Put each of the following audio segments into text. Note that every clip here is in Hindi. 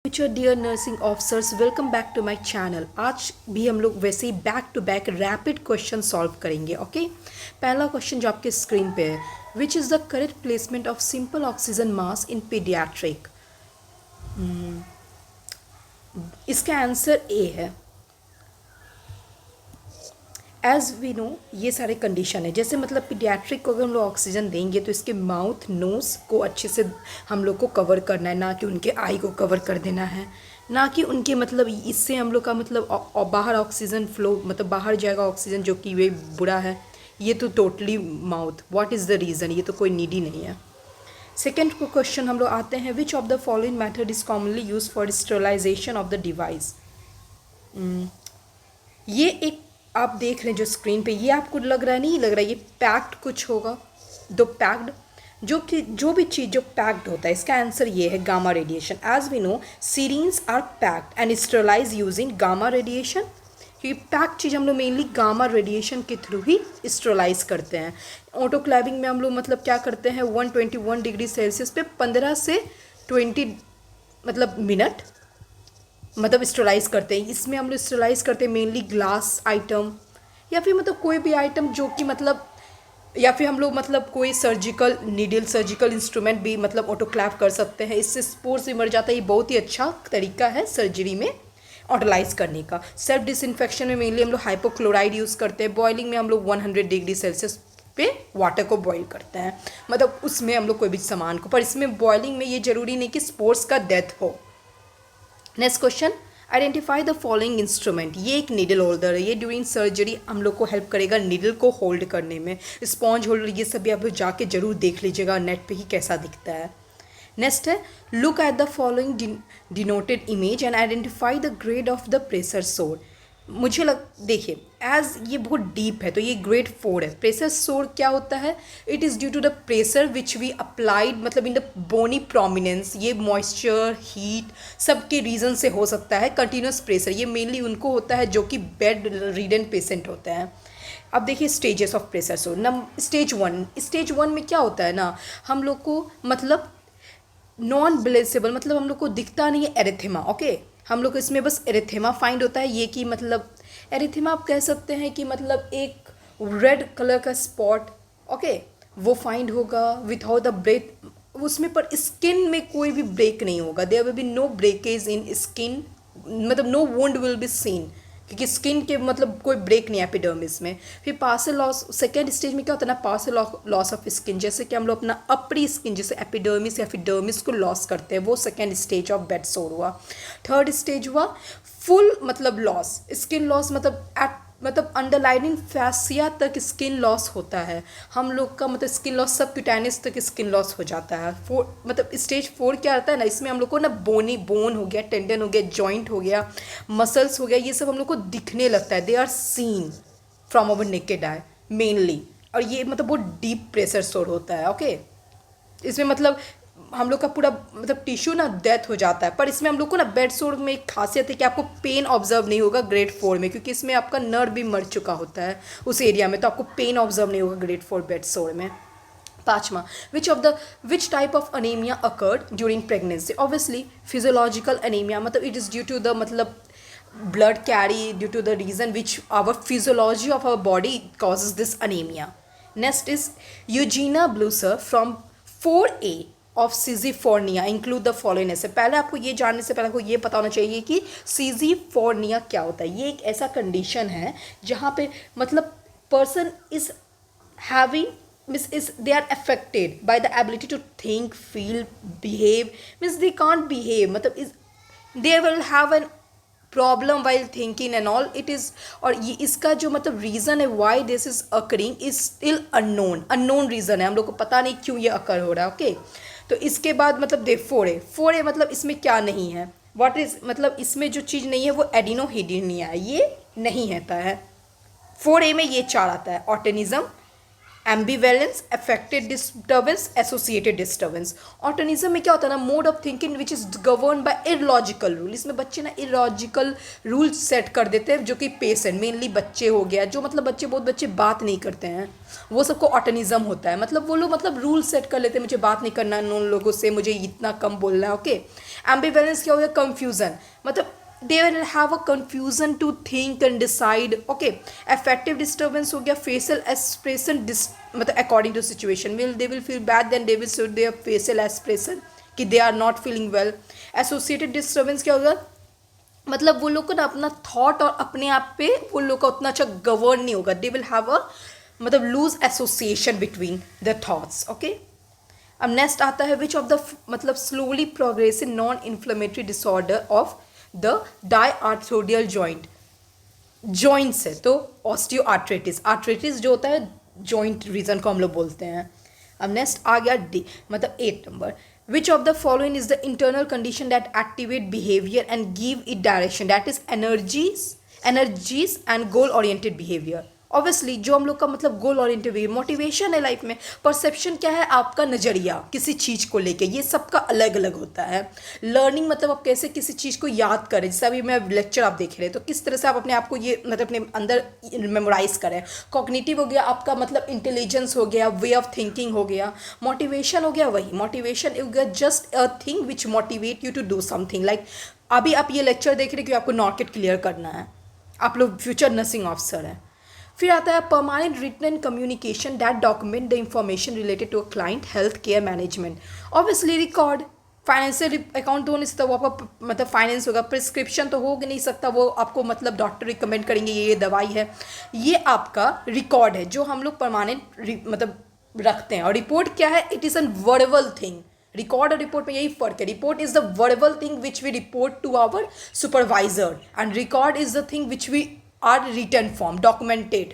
Future dear nursing officers, welcome back to my channel. आज भी हम लोग वैसे ही back to back rapid question solve करेंगे। ओके, पहला क्वेश्चन जो आपके स्क्रीन पे है, which is the correct placement of simple oxygen mask in paediatric. इसका आंसर ए है। एज वी नो, ये सारे कंडीशन है। जैसे मतलब पीडियाट्रिक को अगर हम लोग ऑक्सीजन देंगे तो इसके माउथ नोज़ को अच्छे से हम लोग को कवर करना है, ना कि उनके आई को कवर कर देना है, ना कि उनके मतलब इससे हम लोग का मतलब बाहर ऑक्सीजन फ्लो मतलब बाहर जाएगा ऑक्सीजन, जो कि वे बुरा है। ये तो totally mouth. What is the reason? ये तो कोई नीड ही नहीं है। सेकेंड क्वेश्चन हम लोग आते हैं, which of the following method is commonly use for sterilization of the device. ये एक आप देख रहे हैं जो स्क्रीन पे, ये आपको लग रहा है, नहीं लग रहा है ये पैक्ड कुछ होगा। दो पैक्ड, जो भी चीज़ जो पैक्ड होता है, इसका आंसर ये है gamma radiation. As we know, syringes are packed and sterilise using gamma radiation. क्योंकि पैक्ड चीज़ हम लोग मेनली गामा रेडिएशन के थ्रू ही स्टेरिलाइज करते हैं। ऑटोक्लेविंग में हम लोग मतलब क्या करते हैं, 121 डिग्री सेल्सियस पे 15 से 20 मतलब मिनट मतलब स्टेरिलाइज करते हैं। इसमें हम लोग स्टेरिलाइज करते हैं मेनली ग्लास आइटम, या फिर मतलब कोई भी आइटम जो कि मतलब, या फिर हम लोग मतलब कोई सर्जिकल नीडल, सर्जिकल इंस्ट्रूमेंट भी मतलब ऑटोक्लेव कर सकते हैं। इससे स्पोर्स भी मर जाता है। ये बहुत ही अच्छा तरीका है सर्जरी में ऑटोलाइज करने का। सेल्फ डिसइंफेक्शन में मेनली हम लोग हाइपोक्लोराइड यूज़ करते हैं। बॉइलिंग में हम लोग 100 डिग्री सेल्सियस पे वाटर को बॉईल करते हैं, मतलब उसमें हम लोग कोई भी सामान को। पर इसमें बॉइलिंग में ये ज़रूरी नहीं कि स्पोर्स का डेथ हो। Next question, identify the following instrument. ये एक नीडल होल्डर है। ये ड्यूरिंग सर्जरी हम लोग को हेल्प करेगा नीडल को होल्ड करने में। स्पॉन्ज होल्डर, ये सभी आप जाके जरूर देख लीजिएगा नेट पे ही कैसा दिखता है। नेक्स्ट है, look at the following denoted image and identify the grade of the pressure सोर। मुझे देखिए, एज ये बहुत डीप है तो ये ग्रेड 4 है। प्रेशर सोर क्या होता है? It is due to the pressure which we applied मतलब इन द बोनी प्रोमिनेंस। ये मॉइस्चर, हीट सब के रीज़न से हो सकता है। कंटिन्यूस प्रेशर ये मेनली उनको होता है जो कि बेड रीडन पेशेंट होते हैं। अब देखिए स्टेजेस ऑफ प्रेशर सोर। स्टेज वन में क्या होता है ना, हम लोग को मतलब नॉन ब्लेसेबल मतलब हम लोग को दिखता नहीं है एरिथेमा। ओके, हम लोग को इसमें बस एरिथेमा फाइंड होता है। ये कि मतलब एरिथेमा आप कह सकते हैं कि मतलब एक रेड कलर का स्पॉट, ओके, वो फाइंड होगा विदाउट द ब्रेक उसमें। पर स्किन में कोई भी ब्रेक नहीं होगा। There will be no breakage in skin, मतलब no wound will be seen, क्योंकि स्किन के मतलब कोई ब्रेक नहीं है एपिडर्मिस में। फिर पार्सल लॉस, सेकेंड स्टेज में क्या होता है ना, पार्सल लॉस ऑफ स्किन। जैसे कि हम लोग अपना अपरी स्किन जैसे एपिडर्मिस या फिर डर्मिस को लॉस करते हैं, वो सेकेंड स्टेज ऑफ बेड सोर हुआ। थर्ड स्टेज हुआ फुल मतलब लॉस, स्किन लॉस मतलब अंडरलाइनिंग फैसिया तक स्किन लॉस होता है हम लोग का, मतलब स्किन लॉस सब क्यूटेनिस तक स्किन लॉस हो जाता है। मतलब स्टेज 4 क्या आता है ना, इसमें हम लोग को ना बोन हो गया, टेंडन हो गया, जॉइंट हो गया, मसल्स हो गया, ये सब हम लोग को दिखने लगता है। They are seen from our naked eye mainly. और ये मतलब बहुत डीप प्रेशर सोर होता है। ओके, इसमें मतलब हम लोग का पूरा मतलब टिश्यू ना डेथ हो जाता है। पर इसमें हम लोग को ना बेड सोर में एक खासियत है कि आपको पेन ऑब्जर्व नहीं होगा ग्रेड 4 में, क्योंकि इसमें आपका नर्व भी मर चुका होता है उस एरिया में, तो आपको पेन ऑब्जर्व नहीं होगा ग्रेड 4 बेड सोर में। पाँचवा, which type of anaemia occurred during pregnancy. Obviously physiological anaemia, मतलब it is due to the मतलब blood carry due to the reason which our physiology of our body causes this anemia. Next is Eugenia Blusser from 4A of schizophrenia include the following. ऐसे पहले आपको ये जानने से पहले आपको ये पता होना चाहिए कि सिजिफोर्निया क्या होता है। ये एक ऐसा कंडीशन है जहाँ पे मतलब person is having means they are affected by the ability to think, feel, behave, means they can't behave, मतलब is they will have an problem while thinking and all it is. और ये इसका जो मतलब रीज़न है why this is occurring is still unknown reason है। हम लोग को पता नहीं क्यों ये अकर हो रहा है। ओके, तो इसके बाद मतलब दे 4A मतलब इसमें क्या नहीं है, व्हाट इज़ मतलब इसमें जो चीज़ नहीं है वो एडिनोहिडिनिया है, ये नहीं रहता है। 4A में ये 4 आता है, autism, ambivalence, affected disturbance, associated disturbance. Autism में क्या होता है ना, mode of thinking which is govern by illogical rule. इसमें बच्चे ना इलॉजिकल रूल सेट कर देते हैं, जो कि पेशेंट मेनली बच्चे हो गया, जो मतलब बहुत बच्चे बात नहीं करते हैं, वो सबको ऑटोनिज्म होता है। मतलब वो लोग मतलब रूल सेट कर लेते हैं, मुझे बात नहीं करना है उन लोगों से, मुझे इतना कम बोलना है। ओके, एम्बिवेलेंस क्या हो गया, कंफ्यूजन, मतलब they will have a confusion to think and decide. Okay, affective disturbance हो गया, facial expression मतलब according to situation, will they will feel bad, then they will show their facial expression कि they are not feeling well. associated disturbance क्या होगा, मतलब वो लोग को ना अपना थॉट और अपने आप पे वो लोग का उतना अच्छा गवर्न नहीं होगा, दे विल हैव अ मतलब loose association between the thoughts. Okay, अब नेक्स्ट आता है विच ऑफ द मतलब slowly progressive non inflammatory disorder of the diarthrodial joint से, तो ऑस्टियोआर्थराइटिस, आर्थराइटिस जो होता है जॉइंट रीजन को हम लोग बोलते हैं। अब नेक्स्ट आ गया डी मतलब 8 number, which of the following is the internal condition that activate behaviour and give it direction, that is energies and goal oriented behaviour. Obviously जो हम लोग का मतलब गोल ओरिएंटेड बिहेवियर, मोटिवेशन है लाइफ में, परसेप्शन क्या है आपका नज़रिया किसी चीज़ को लेके, ये सबका अलग अलग होता है। लर्निंग मतलब आप कैसे किसी चीज़ को याद करें, जैसे अभी मैं लेक्चर आप देख रहे हैं तो किस तरह से आप अपने आप को ये मतलब अपने अंदर मेमोराइज करें। कॉग्निटिव हो गया आपका मतलब इंटेलिजेंस हो गया, वे ऑफ थिंकिंग हो गया। मोटिवेशन हो गया वही, मोटिवेशन हो गया just a thing which motivate you to do something. Like अभी आप ये लेक्चर देख रहे हैं कि आपको नॉर्केट क्लियर करना है, आप लोग फ्यूचर नर्सिंग ऑफिसर हैं। फिर आता है permanent written and communication that document the information related to a client health care management. Obviously record, financial account तो हो नहीं सकता, वो आपका मतलब फाइनेंस होगा, प्रिस्क्रिप्शन तो हो नहीं सकता, वो आपको मतलब डॉक्टर रिकमेंड करेंगे ये दवाई है, ये आपका रिकॉर्ड है जो हम लोग परमानेंट मतलब रखते हैं। और रिपोर्ट क्या है, it is an verbal thing. Record और रिपोर्ट में यही फर्क है, report is the verbal thing which we report to our supervisor and record is the thing which we are written form documented.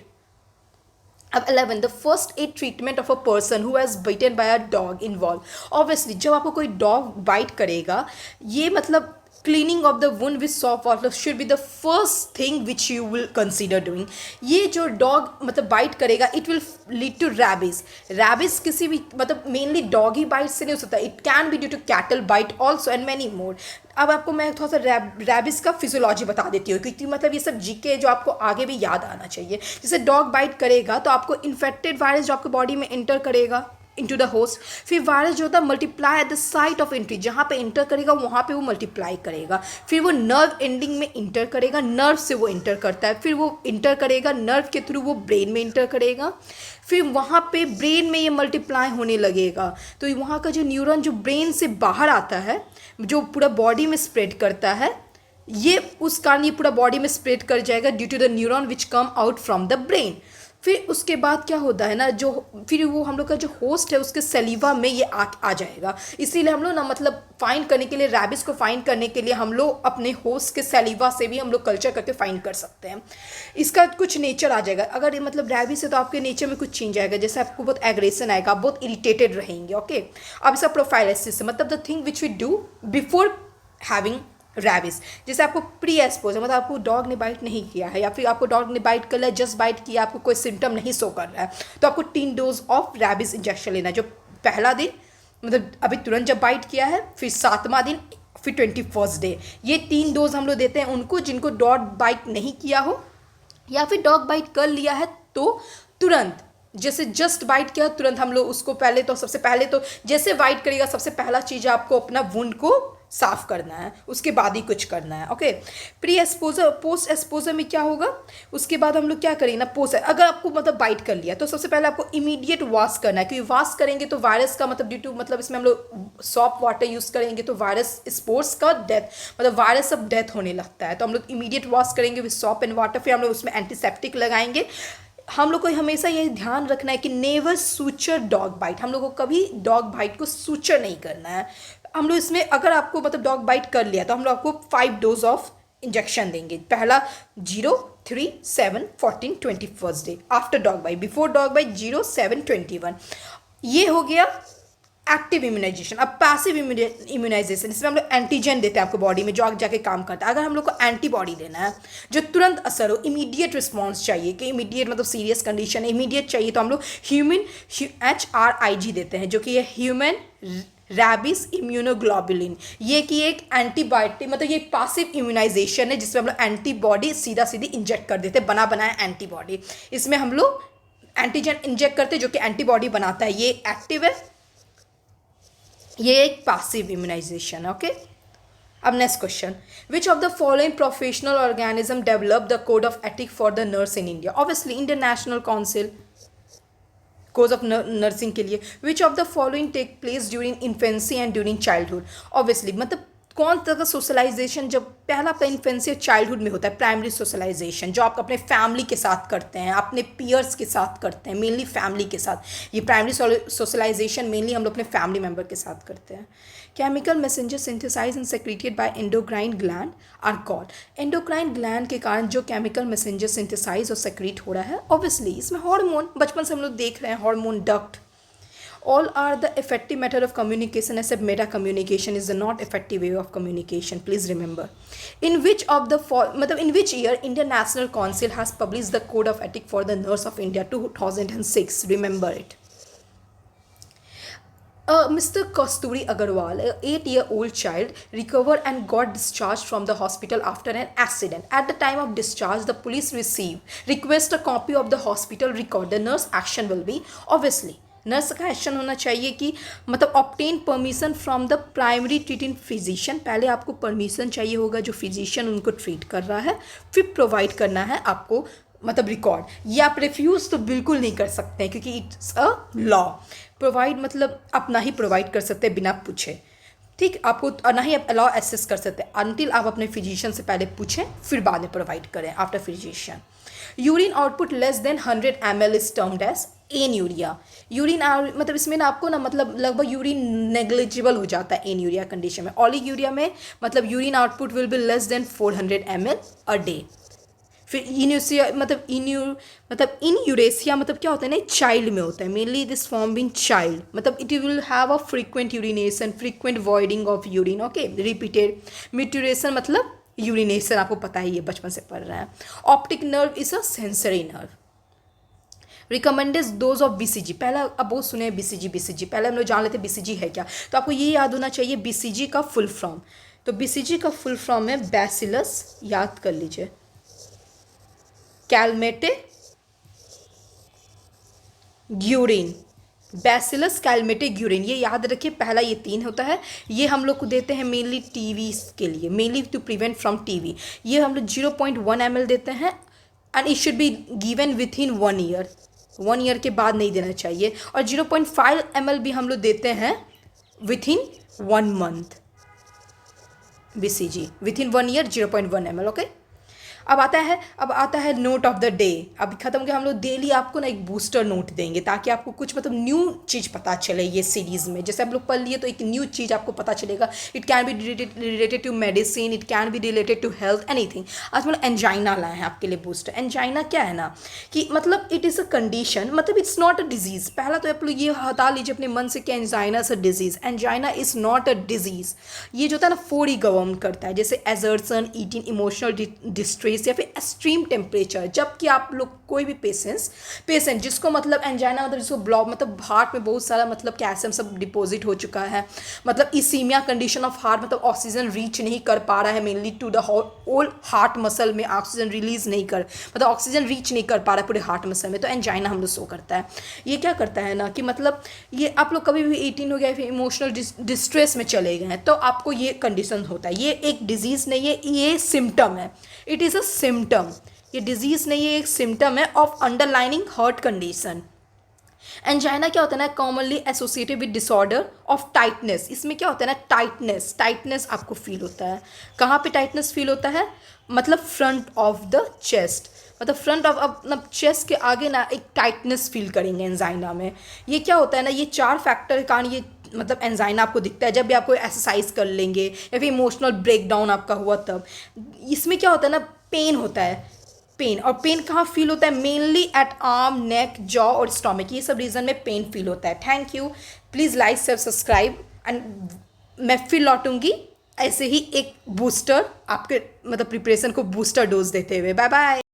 अब 11 the first aid treatment of a person who has bitten by a dog involve. Obviously जब आपको कोई डॉग बाइट करेगा, ये मतलब cleaning of the wound with soft water should be the first thing which you will consider doing. ये जो डॉग मतलब बाइट करेगा it will lead to rabies. Rabies किसी भी मतलब मेनली डॉग ही बाइट से नहीं हो सकता, it can be due to cattle bite also and many more. अब आपको मैं थोड़ा सा रैबिस का फिजियोलॉजी बता देती हूँ, क्योंकि मतलब ये सब जीके जो आपको आगे भी याद आना चाहिए। जैसे डॉग बाइट करेगा तो आपको इन्फेक्टेड वायरस जो आपके बॉडी में एंटर करेगा इनटू द होस्ट, फिर वायरस जो होता है multiply at the site of entry, जहाँ पे इंटर करेगा वहाँ पे वो मल्टीप्लाई करेगा, फिर वो नर्व एंडिंग में इंटर करेगा, नर्व से वो इंटर करता है, फिर वो इंटर करेगा नर्व के थ्रू वो ब्रेन में इंटर करेगा, फिर वहाँ पे ब्रेन में ये मल्टीप्लाई होने लगेगा। तो वहाँ का जो न्यूरॉन जो ब्रेन से बाहर आता है, जो पूरा बॉडी में स्प्रेड करता है, ये उस कारण ये पूरा बॉडी में स्प्रेड कर जाएगा due to the neuron which come out from the brain. फिर उसके बाद क्या होता है ना, जो फिर वो हम लोग का जो होस्ट है उसके सलीवा में ये आ जाएगा। इसीलिए हम लोग ना मतलब फाइंड करने के लिए, रैबिस को फाइंड करने के लिए हम लोग अपने होस्ट के सलीवा से भी हम लोग कल्चर करके फाइंड कर सकते हैं। इसका कुछ नेचर आ जाएगा, अगर ये मतलब रैबिस है तो आपके नेचर में कुछ चेंज आएगा, जैसे आपको बहुत एग्रेशन आएगा, आप बहुत इरिटेटेड रहेंगे। ओके, अब इसका प्रोफाइलिसिस मतलब the thing which we do before having rabies. जैसे आपको प्री एक्सपोजर मतलब आपको डॉग ने बाइट नहीं किया है, या फिर आपको डॉग ने बाइट कर लिया, जस्ट बाइट किया, आपको कोई सिम्टम नहीं शो कर रहा है, तो आपको 3 डोज ऑफ रैबिस इंजेक्शन लेना है। जो पहला दिन मतलब अभी तुरंत जब बाइट किया है, फिर 7वां दिन, फिर 21st डे, ये 3 डोज हम लोग देते हैं उनको जिनको डॉग बाइट नहीं किया हो, या फिर डॉग बाइट कर लिया है तो तुरंत, जैसे जस्ट बाइट किया तुरंत हम लोग उसको पहले तो सबसे पहले तो जैसे बाइट करेगा सबसे पहला चीज़ आपको अपना वुंड को साफ करना है, उसके बाद ही कुछ करना है। Okay, pre exposure post exposure में क्या होगा, उसके बाद हम लोग क्या करेंगे ना, पोस्ट अगर आपको मतलब बाइट कर लिया तो सबसे पहले आपको इमीडिएट वॉश करना है, क्योंकि वॉश करेंगे तो वायरस का मतलब ड्यू टू मतलब इसमें हम लोग सॉफ्ट वाटर यूज़ करेंगे तो वायरस स्पोर्स का डेथ मतलब वायरस अब डेथ होने लगता है, तो हम लोग इमीडिएट वॉश करेंगे विद सॉप एंड वाटर, फिर हम लोग उसमें एंटीसेप्टिक लगाएंगे। हम लोग को हमेशा ये ध्यान रखना है कि नेवर सूचर डॉग बाइट, हम लोग को कभी डॉग बाइट को सूचर नहीं करना है। हम लोग इसमें अगर आपको मतलब डॉग बाइट कर लिया तो हम लोग आपको 5 डोज ऑफ इंजेक्शन देंगे, पहला 0, 3, 7, 14, 21st day after dog bite, before dog bite 0, 7, 21। ये हो गया एक्टिव इम्यूनाइजेशन। अब पैसिव इम्यूनाइजेशन, इसमें हम लोग एंटीजन देते हैं आपको बॉडी में जो आगे जाके काम करता है। अगर हम लोग को एंटीबॉडी लेना है जो तुरंत असर हो, इमीडिएट रिस्पॉन्स चाहिए कि इमीडिएट मतलब सीरियस कंडीशन है इमीडिएट चाहिए, तो हम लोग ह्यूमन HRIG देते हैं जो कि है ह्यूमन रैबिस इम्यूनोग्लोबुलिन। ये कि एक एंटीबायोटिक मतलब ये पैसिव इम्यूनाइजेशन है जिसमें हम लोग एंटीबॉडी सीधा सीधी इंजेक्ट कर देते हैं, बना बनाया एंटीबॉडी। इसमें हम लोग एंटीजन इंजेक्ट करते हैं जो कि एंटीबॉडी बनाता है, ये एक्टिव है, ये एक पैसिव इम्यूनाइजेशन। ओके, अब next question, which of the following professional organism develop the code of ethic for the nurse in India? Obviously Indian national council code of nursing के लिए। Which of the following take place during infancy and during childhood? Obviously मतलब कौन तरह का सोशलाइजेशन जब पहला आपका इन्फेंसी और चाइल्डहुड में होता है? प्राइमरी सोशलाइजेशन जो आप अपने फैमिली के साथ करते हैं, अपने पीयर्स के साथ करते हैं, मेनली फैमिली के साथ। ये प्राइमरी सोशलाइजेशन मेनली हम लोग अपने फैमिली मेम्बर के साथ करते हैं। Chemical messenger synthesize and secreted by endocrine gland are called? Endocrine gland के कारण जो केमिकल मैसेंजर सिंथेसाइज और सेक्रेट हो रहा है, ऑब्वियसली इसमें हार्मोन, बचपन से हम लोग देख रहे हैं hormone duct. All are the effective method of communication except meta communication is the not effective way of communication. Please remember. In which of the मतलब in which year Indian National Council has published the Code of Ethics for the Nurse of India 2006? Remember it. Mr. Kasturi Agarwal, an 8-year-old child, recovered and got discharged from the hospital after an accident. At the time of discharge, the police request a copy of the hospital record. The nurse action will be obviously. Nurse का एक्शन होना चाहिए कि मतलब obtain permission from the primary treating physician. पहले आपको परमिशन चाहिए होगा जो फिजिशियन उनको ट्रीट कर रहा है, फिर प्रोवाइड करना है आपको मतलब रिकॉर्ड। ये आप रिफ्यूज़ तो बिल्कुल नहीं कर सकते हैं क्योंकि इट्स अ लॉ। प्रोवाइड मतलब आप ना ही प्रोवाइड कर सकते बिना पूछे, ठीक, आपको ना ही आप अलाउ एक्सेस कर सकते हैं अनटिल आप अपने फिजिशियन से पहले पूछें फिर बाद में प्रोवाइड करें after physician. Urine output less than 100 ml is termed as anuria. Urine मतलब इसमें ना आपको ना मतलब लगभग यूरिन नेग्लिजिबल हो जाता है एन्यूरिया कंडीशन में। ओलिगूरिया में मतलब urine output will be less than 400 ml a day. फिर इन्यूसिया मतलब इनयूरेसिया मतलब क्या होता है ना, चाइल्ड में होता है, mainly this form in child, मतलब it will have a frequent urination, frequent voiding of urine, okay, repeated. Micturition मतलब यूरिनेशन, आपको पता है ये बचपन से पढ़ रहा है। Optic nerve is a sensory nerve. Recommended dose of BCG, पहला अब बहुत सुने BCG, पहले हम लोग जान लेते BCG है क्या, तो आपको ये याद होना चाहिए BCG का फुल फॉर्म। तो BCG का फुल फॉर्म है बैसिलस, याद कर लीजिए, Calmette Guérin, bacillus Calmette Guérin, ये याद रखिए। पहला ये 3 होता है, ये हम लोग को देते हैं मेनली टीवी के लिए, mainly to prevent from TV. ये हम लोग 0.1 ml देते हैं and it should be given within 1 year, 1 year के बाद नहीं देना चाहिए। और 0.5 ml भी हम लोग देते हैं with in 1 month BCG, with in 1 year 0.1 ml, okay. अब आता है नोट ऑफ द डे। अब खत्म हो गया, हम लोग डेली आपको ना एक बूस्टर नोट देंगे ताकि आपको कुछ मतलब न्यू चीज़ पता चले ये सीरीज़ में। जैसे हम लोग पढ़ लिए तो एक न्यू चीज़ आपको पता चलेगा। It can be related to medicine, it can be related to health, anything. आज मतलब एंजाइना लाए हैं आपके लिए बूस्टर। एंजाइना क्या है ना कि मतलब इट इज़ अ कंडीशन, मतलब इट्स नॉट अ डिजीज़। पहला तो आप लोग ये हटा लीजिए अपने मन से कि angina is a disease. Angina is not a disease. ये जो होता है ना 4 ही गवर्न करता है, जैसे एजर्सन, ईटिंग, इमोशनल डिस्ट्रेस या फिर एक्सट्रीम टेम्परेचर। जबकि आप लोग कोई भी पेशेंट जिसको मतलब एंजाइना मतलब जिसको ब्लॉक मतलब हार्ट में बहुत सारा मतलब कैल्शियम सब डिपॉजिट हो चुका है, मतलब इसीमिया कंडीशन ऑफ हार्ट, मतलब ऑक्सीजन रीच नहीं कर पा रहा है mainly to the whole heart muscle में, ऑक्सीजन रिलीज नहीं कर मतलब ऑक्सीजन रीच नहीं कर पा रहा है पूरे हार्ट मसल में, तो एंजाइना हम लोग शो करता है। ये क्या करता है ना कि मतलब ये आप लोग कभी भी 18 हो गया फिर इमोशनल डिस्ट्रेस में चले गए हैं तो आपको ये कंडीशन होता है। ये एक डिजीज़ नहीं है, ये सिम्टम है, इट इज़ अ सिम्टम। ये डिजीज़ नहीं है, एक सिम्टम है of underlining heart condition. Angina क्या होता है ना, commonly associated with disorder of tightness. इसमें क्या होता है ना, टाइटनेस आपको फील होता है। कहाँ पे टाइटनेस फील होता है, मतलब फ्रंट ऑफ द चेस्ट, मतलब फ्रंट ऑफ अपना चेस्ट के आगे ना एक टाइटनेस फील करेंगे एंजाइना में। ये क्या होता है ना, ये 4 फैक्टर के कारण ये मतलब एंजाइना आपको दिखता है। जब भी आप कोई एक्सरसाइज कर लेंगे या फिर इमोशनल ब्रेकडाउन आपका हुआ तब इसमें क्या होता है ना, पेन होता है, पेन, और पेन कहाँ फील होता है? मेनली एट आर्म, नेक, जॉ और स्टोमक, ये सब रीजन में पेन फील होता है। Thank you, please like share subscribe, and मैं फिर लौटूंगी ऐसे ही एक बूस्टर आपके मतलब प्रिपरेशन को बूस्टर डोज देते हुए। Bye bye.